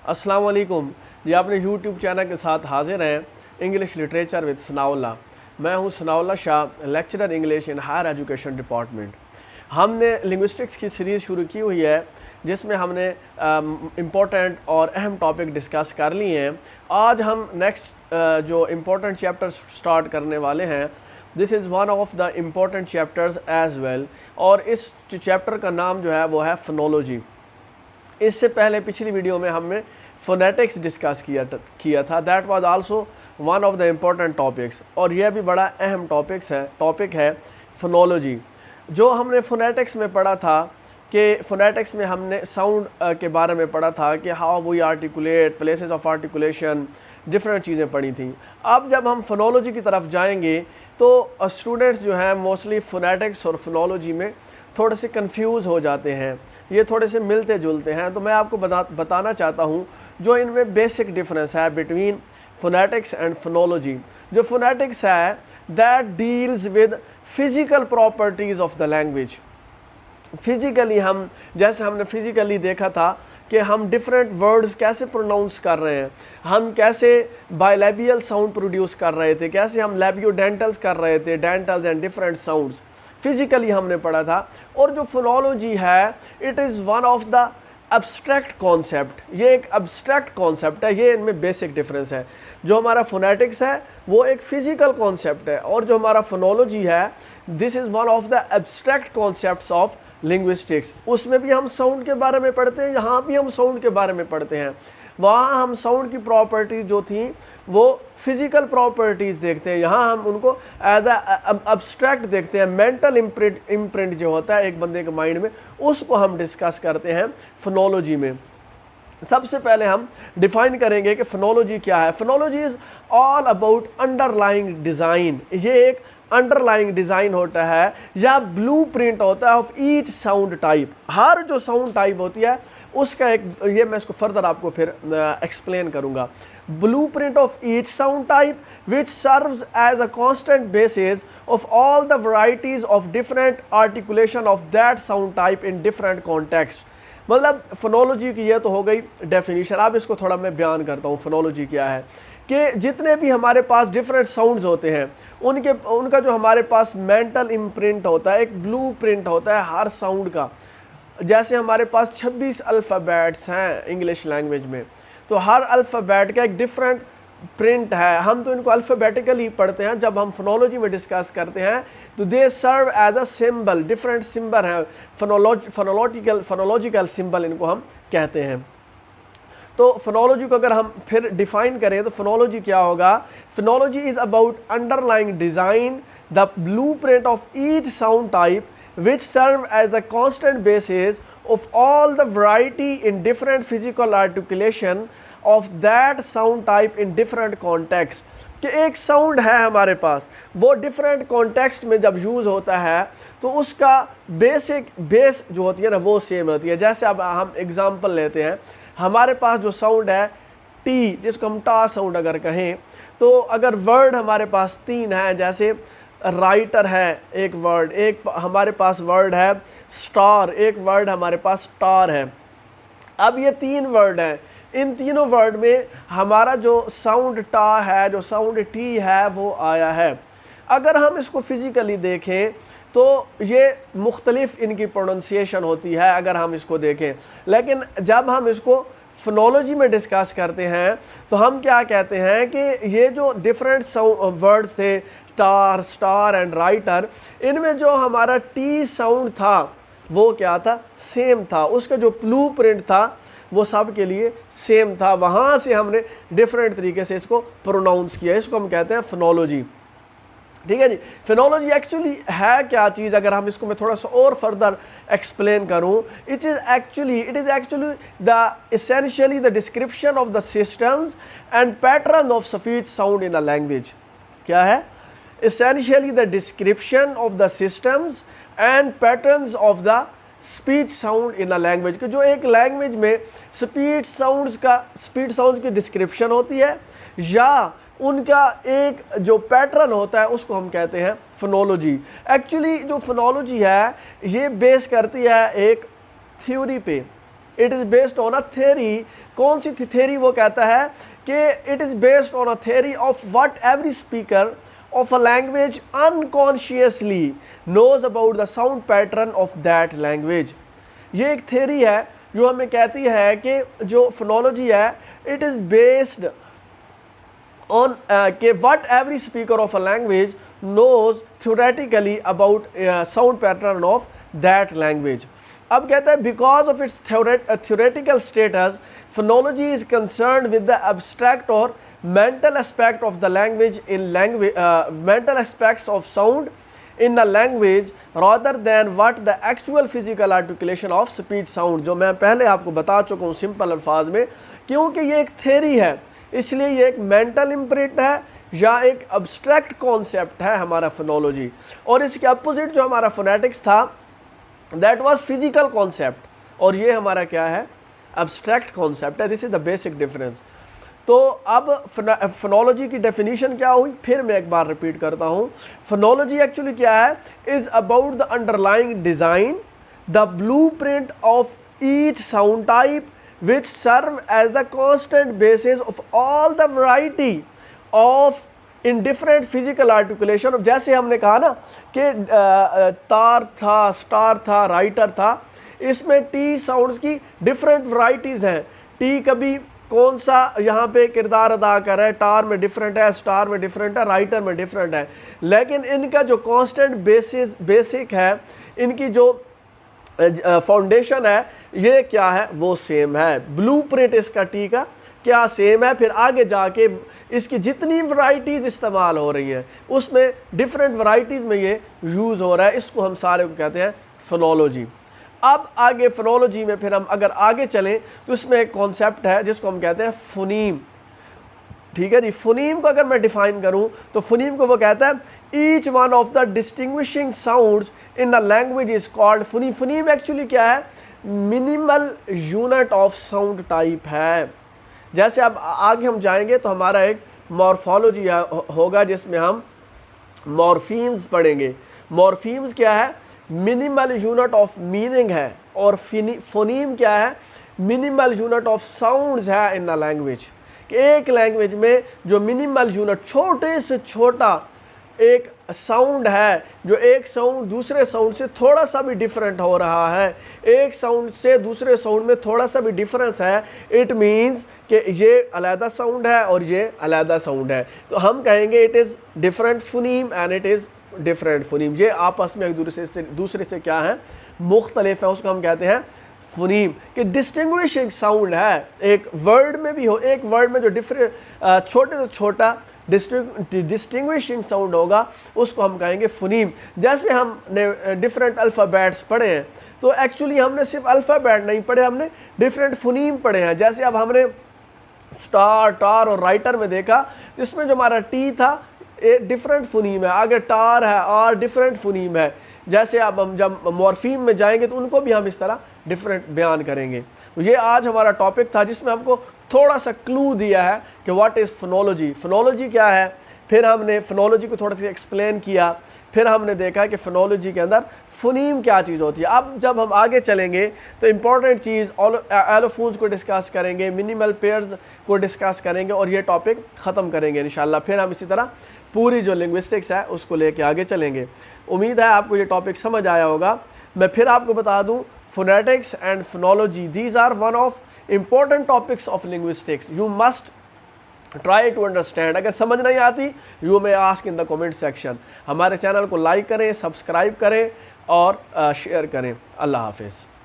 अस्सलाम वालेकुम। ये अपने यूट्यूब चैनल के साथ हाजिर हैं इंग्लिश लिटरेचर विद सनाउल्लाह। मैं हूँ Sanaullah Shah, lecturer English in higher education department. हमने लिंग्विस्टिक्स की सीरीज़ शुरू की हुई है जिसमें हमने इम्पोर्टेंट और अहम टॉपिक डिस्कस कर लिए हैं। आज हम नेक्स्ट जो इम्पोर्टेंट चैप्टर स्टार्ट करने वाले हैं, this is one of the important chapters as well, और इस चैप्टर का नाम जो है वो है फोनोलॉजी। इससे पहले पिछली वीडियो में हमने फोनेटिक्स डिस्कस किया था। That was also one of the important topics, और यह भी बड़ा अहम टॉपिक है फोनोलॉजी। जो हमने फोनेटिक्स में पढ़ा था कि फोनेटिक्स में हमने साउंड के बारे में पढ़ा था कि how we articulate, places of articulation, different चीज़ें पढ़ी थी। अब जब हम फोनोलॉजी की तरफ जाएंगे तो स्टूडेंट्स जो हैं मोस्टली फोनेटिक्स और फोनोलॉजी में थोड़े से कंफ्यूज हो जाते हैं, ये थोड़े से मिलते जुलते हैं। तो मैं आपको बताना चाहता हूँ जो इनमें बेसिक डिफरेंस है बिटवीन फोनेटिक्स एंड फोनोलॉजी। जो फोनेटिक्स है that deals with physical properties of the language. Physically हम, जैसे हमने फिज़िकली देखा था कि हम डिफरेंट वर्ड्स कैसे प्रोनाउंस कर रहे हैं, हम कैसे बायलैबियल साउंड प्रोड्यूस कर रहे थे, कैसे हम लैबियोडेंटल्स कर रहे थे, डेंटल्स एंड डिफरेंट साउंड्स, फिज़िकली हमने पढ़ा था। और जो फोनोलॉजी है it is one of the abstract concept. ये एक एब्स्ट्रैक्ट कॉन्सेप्ट है, ये इनमें बेसिक डिफरेंस है। जो हमारा फोनेटिक्स है वो एक फ़िज़िकल कॉन्सेप्ट है, और जो हमारा फोनोलॉजी है this is one of the abstract concepts of linguistics. उसमें भी हम साउंड के बारे में पढ़ते हैं, यहाँ भी हम साउंड के बारे में पढ़ते हैं। वहाँ हम साउंड की प्रॉपर्टीज़ जो थी वो फिज़िकल प्रॉपर्टीज़ देखते हैं, यहाँ हम उनको एज अब्स्ट्रैक्ट देखते हैं। मेंटल इम्प्रिंट जो होता है एक बंदे के माइंड में, उसको हम डिस्कस करते हैं फोनोलॉजी में। सबसे पहले हम डिफाइन करेंगे कि फोनोलॉजी क्या है। Phonology is all about underlying design. ये एक अंडरलाइंग डिज़ाइन होता है या ब्लूप्रिंट होता है ऑफ ईच साउंड टाइप। हर जो साउंड टाइप होती है उसका एक, ये मैं इसको फर्दर आपको फिर एक्सप्लेन करूँगा। Blueprint of each sound type which serves as a constant basis of all the varieties of different articulation of that sound type in different context. मतलब फोनोलॉजी की ये तो हो गई डेफिनेशन। अब इसको थोड़ा मैं बयान करता हूँ फोनोलॉजी क्या है। कि जितने भी हमारे पास डिफरेंट साउंड्स होते हैं उनका जो हमारे पास मेंटल इम्प्रिंट होता है, एक ब्लूप्रिंट होता है हर साउंड का। जैसे हमारे पास 26 अल्फ़ाबेट्स हैं इंग्लिश लैंग्वेज में, तो हर अल्फ़ाबेट का एक डिफरेंट प्रिंट है। हम तो इनको अल्फ़ाबेटिकली पढ़ते हैं, जब हम फोनोलॉजी में डिस्कस करते हैं तो they serve as a symbol, different symbol है, फोनोलॉजिकल सिंबल इनको हम कहते हैं। तो फोनोलॉजी को अगर हम फिर डिफाइन करें तो फोनोलॉजी क्या होगा। Phonology is about underlying design, the blueprint of each sound type which serve as the constant basis of all the variety in different physical articulation of that sound type in different context। कि एक sound है हमारे पास, वो different context में जब use होता है तो उसका बेस जो होती है ना वो सेम होती है। जैसे अब हम एग्जांपल लेते हैं, हमारे पास जो साउंड है टी, जिसको हम टा साउंड अगर कहें, तो अगर वर्ड हमारे पास 3 हैं, जैसे राइटर है एक वर्ड, एक हमारे पास वर्ड है स्टार, एक वर्ड हमारे पास स्टार है। अब ये 3 वर्ड हैं, इन तीनों वर्ड में हमारा जो साउंड टा है, जो साउंड टी है वो आया है। अगर हम इसको फिज़िकली देखें तो ये मुख्तलिफ इनकी प्रोनाउंसिएशन होती है अगर हम इसको देखें, लेकिन जब हम इसको फोनोलॉजी में डिस्कस करते हैं तो हम क्या कहते हैं कि ये जो डिफरेंट वर्ड्स थे स्टार, स्टार एंड राइटर, इनमें जो हमारा टी साउंड था वो क्या था, सेम था। उसका जो ब्लूप्रिंट था वो सब के लिए सेम था। वहाँ से हमने डिफरेंट तरीके से इसको प्रोनाउंस किया, इसको हम कहते हैं फोनोलॉजी। ठीक है जी। फोनोलॉजी एक्चुअली है क्या चीज़, अगर हम इसको मैं थोड़ा सा और फर्दर एक्सप्लेन करूँ, it is actually the essentially the description of the systems and pattern of speech sound in a language. क्या है? essentially the description of the systems and patterns of the speech sound in a language। कि जो एक language में speech sounds की description होती है या उनका एक जो पैटर्न होता है उसको हम कहते हैं फोनोलॉजी। एक्चुअली जो फोनोलॉजी है ये बेस करती है एक थ्योरी पे। It is based on a theory. कौन सी थेरी? वो कहता है कि it is based on a theory of what every speaker of a language unconsciously knows about the sound pattern of that language। ये एक थेरी है जो हमें कहती है कि जो फोनोलॉजी है इट इज़ बेस्ड ऑन कि what every speaker of a language knows theoretically about sound pattern of that language. अब कहता है because of its theoretical status phonology is concern with the abstract और mental aspect of the language in mental aspects of sound in a language rather than what the actual physical articulation of speech sound। जो मैं पहले आपको बता चुका हूँ simple अल्फाज में, क्योंकि ये एक थेरी है इसलिए ये एक मेंटल इम्प्रिंट है या एक अब्स्ट्रैक्ट कॉन्सेप्ट है हमारा फोनोलॉजी, और इसके अपोजिट जो हमारा फोनेटिक्स था दैट वाज फिजिकल कॉन्सेप्ट, और ये हमारा क्या है? अब्स्ट्रैक्ट कॉन्सेप्ट है। This is the basic difference. तो अब फोनोलॉजी की डेफिनेशन क्या हुई, फिर मैं एक बार रिपीट करता हूँ। फोनोलॉजी एक्चुअली क्या है? Is about the underlying design, the blueprint of each sound type which serve as the constant basis of all the variety of in different physical articulation. जैसे हमने कहा ना कि तार था, स्टार था, राइटर था, इसमें टी साउंड्स की डिफरेंट वैरायटीज़ हैं। टी कभी कौन सा यहाँ पे किरदार अदा कर रहा है, टार में डिफरेंट है, स्टार में डिफरेंट है, राइटर में डिफरेंट है, लेकिन इनका जो कांस्टेंट बेसिक है, इनकी जो फाउंडेशन है ये क्या है? वो सेम है। ब्लूप्रिंट इसका टी का क्या सेम है। फिर आगे जाके इसकी जितनी वैरायटीज़ इस्तेमाल हो रही हैं उसमें डिफरेंट वैरायटीज़ में ये यूज़ हो रहा है। इसको हम सारे को कहते हैं फोनोलॉजी। अब आगे फोनोलॉजी में फिर हम अगर आगे चलें तो इसमें एक कॉन्सेप्ट है जिसको हम कहते हैं फोनीम। ठीक है जी। फोनीम को अगर मैं डिफाइन करूं तो फोनीम को वो कहता है each one of the distinguishing sounds in the language is called phoneme. Phoneme actually क्या है? Minimal unit of sound type है। जैसे अब आगे हम जाएंगे तो हमारा एक मॉर्फोलॉजी होगा जिसमें हम मॉर्फीम्स पढ़ेंगे। मॉर्फीम्स क्या है? मिनिमल यूनिट ऑफ मीनिंग है, और फोनीम क्या है? मिनिमल यूनिट ऑफ साउंड्स है इन द लैंग्वेज। कि एक लैंग्वेज में जो मिनिमल यूनिट, छोटे से छोटा एक साउंड है, जो एक साउंड दूसरे साउंड से थोड़ा सा भी डिफरेंट हो रहा है, एक साउंड से दूसरे साउंड में थोड़ा सा भी डिफरेंस है, इट मीन्स कि ये अलहदा साउंड है और ये अलहदा साउंड है, तो हम कहेंगे it is different phoneme and it is different phoneme. ये आपस में एक दूसरे से क्या है? मुख्तलिफ है, उसको हम कहते हैं फोनीम। कि डिस्टिंग्विशिंग साउंड है एक वर्ड में भी हो, एक वर्ड में जो डिफरेंट छोटे से छोटा डिस्टिंग्विशिंग साउंड होगा उसको हम कहेंगे फोनीम। जैसे हमने डिफरेंट अल्फ़ाबेट्स पढ़े हैं तो एक्चुअली हमने सिर्फ अल्फ़ाबेट नहीं पढ़े, हमने डिफरेंट फोनीम पढ़े हैं। जैसे अब हमने स्टार, टार और राइटर में देखा तो इसमें जो हमारा टी था ए डिफरेंट फोनीम है, आगे टार है और डिफरेंट फोनीम है। जैसे अब हम जब मॉर्फीम में जाएंगे तो उनको भी हम इस तरह डिफरेंट बयान करेंगे। तो ये आज हमारा टॉपिक था जिसमें हमको थोड़ा सा क्लू दिया है कि व्हाट इज़ फोनोलॉजी, फोनोलॉजी क्या है। फिर हमने फोनोलॉजी को थोड़ा सा एक्सप्लेन किया, फिर हमने देखा कि फोनोलॉजी के अंदर फोनीम क्या चीज़ होती है। अब जब हम आगे चलेंगे तो इम्पॉर्टेंट चीज़ एलोफोन्स को डिस्कस करेंगे, मिनिमल पेयर्स को डिस्कस करेंगे और ये टॉपिक ख़त्म करेंगे इंशाल्लाह। फिर हम इसी तरह पूरी जो लिंग्विस्टिक्स है उसको लेके आगे चलेंगे। उम्मीद है आपको ये टॉपिक समझ आया होगा। मैं फिर आपको बता दूं, phonetics and phonology these are one of important topics of linguistics. You must try to understand. अगर समझ नहीं आती you may ask in the comment section. हमारे चैनल को लाइक करें, सब्सक्राइब करें और शेयर करें। अल्लाह हाफिज़।